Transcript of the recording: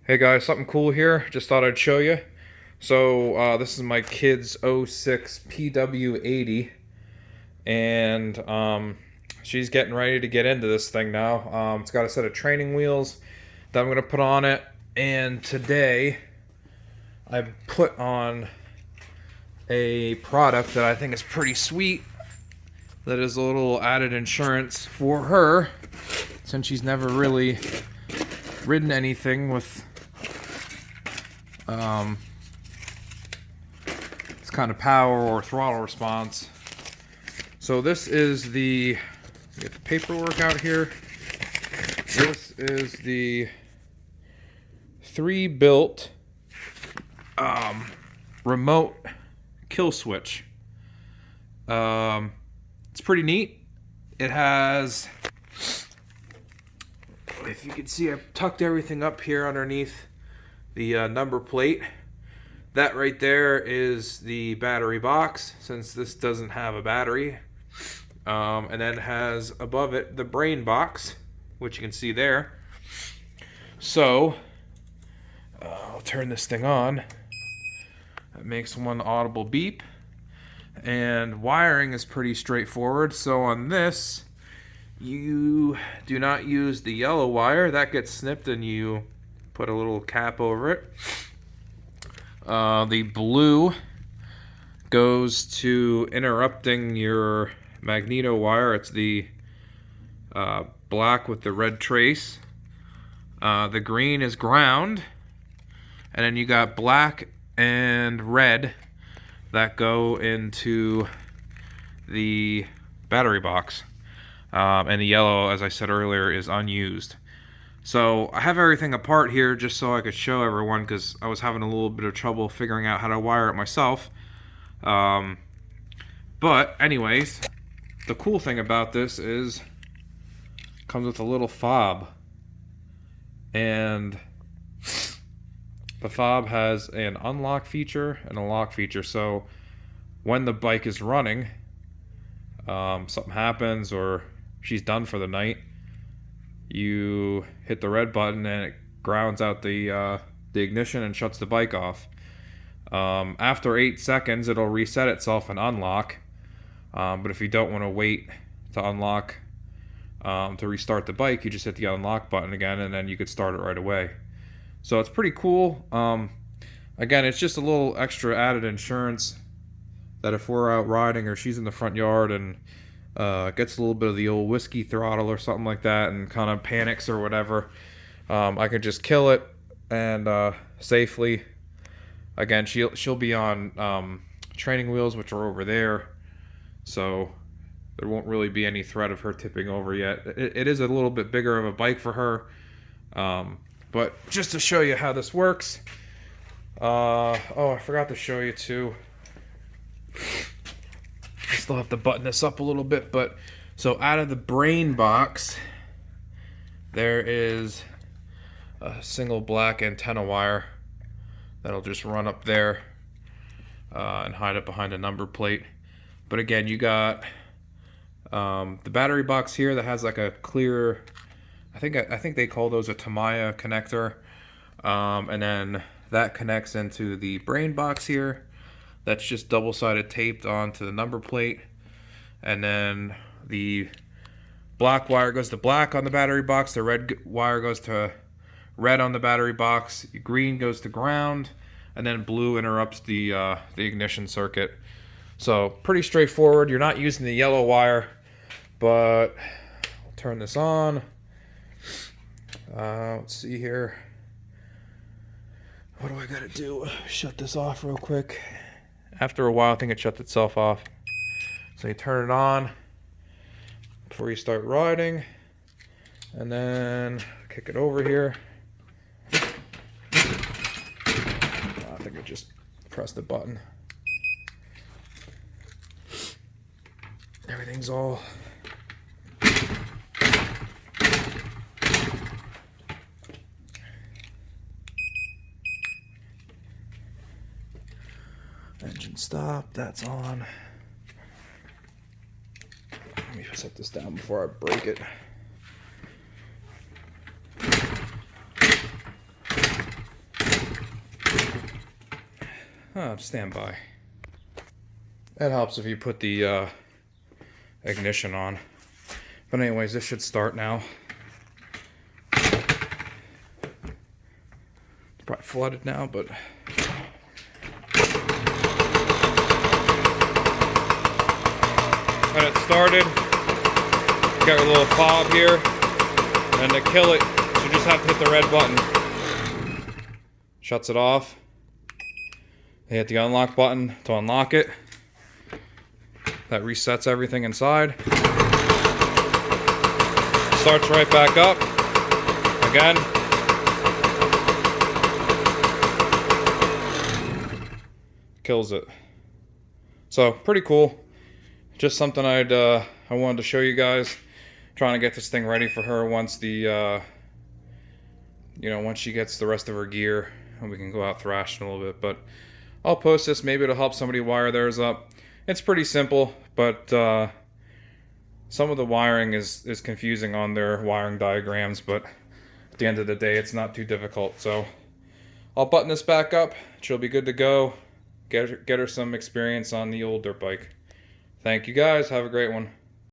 Hey guys, something cool here. Just thought I'd show you. So this is my kid's '06 PW80, and she's getting ready to get into this thing now. It's got a set of training wheels that I'm gonna put on it, and today I put on a product that I think is pretty sweet. That is a little added insurance for her, since she's never really ridden anything with this kind of power or throttle response. So this is the, get the paperwork out here. This is the 3Built remote kill switch. It's pretty neat. It has, if you can see, I've tucked everything up here underneath the number plate. That right there is the battery box, since this doesn't have a battery. And then it has above it the brain box, which you can see there. So I'll turn this thing on. It makes one audible beep, and wiring is pretty straightforward. So on this, you do not use the yellow wire. That gets snipped and you put a little cap over it. The blue goes to interrupting your magneto wire. It's the black with the red trace. The green is ground. And then you got black and red that go into the battery box. And the yellow, as I said earlier, is unused. So I have everything apart here just so I could show everyone, because I was having a little bit of trouble figuring out how to wire it myself. But anyways, the cool thing about this is it comes with a little fob. And the fob has an unlock feature and a lock feature. So when the bike is running, something happens or she's done for the night, you hit the red button and it grounds out the ignition and shuts the bike off. After 8 seconds, it'll reset itself and unlock. But if you don't want to wait to unlock to restart the bike, you just hit the unlock button again, and then you could start it right away. So it's pretty cool. Again, it's just a little extra added insurance that if we're out riding or she's in the front yard and gets a little bit of the old whiskey throttle or something like that and kind of panics or whatever, I can just kill it and safely. Again, she'll be on training wheels, which are over there, so there won't really be any threat of her tipping over yet. It is a little bit bigger of a bike for her, but just to show you how this works. Oh, I forgot to show you too. I still have to button this up a little bit, but so out of the brain box, there is a single black antenna wire that'll just run up there and hide it behind a number plate. But again, you got the battery box here that has like a clear, I think they call those a Tamiya connector, and then that connects into the brain box here. That's just double-sided taped onto the number plate. And then the black wire goes to black on the battery box. The red wire goes to red on the battery box. Green goes to ground. And then blue interrupts the ignition circuit. So pretty straightforward. You're not using the yellow wire. But I'll turn this on. Let's see here. What do I gotta do? Shut this off real quick. After a while, I think it shuts itself off. So you turn it on before you start riding, and then kick it over here. I think I just pressed the button. Everything's all engine stop, that's on. Let me set this down before I break it. stand by. It helps if you put the ignition on. But anyways, this should start now. It's probably flooded now, but and it started. Got your little fob here, and to kill it, you just have to hit the red button. Shuts it off. You hit the unlock button to unlock it. That resets everything inside. Starts right back up. Again. Kills it. So, pretty cool. Just something I wanted to show you guys. Trying to get this thing ready for her once the, once she gets the rest of her gear, and we can go out thrashing a little bit. But I'll post this. Maybe it'll help somebody wire theirs up. It's pretty simple, but some of the wiring is confusing on their wiring diagrams. But at the end of the day, it's not too difficult. So I'll button this back up. She'll be good to go. Get her some experience on the old dirt bike. Thank you guys. Have a great one.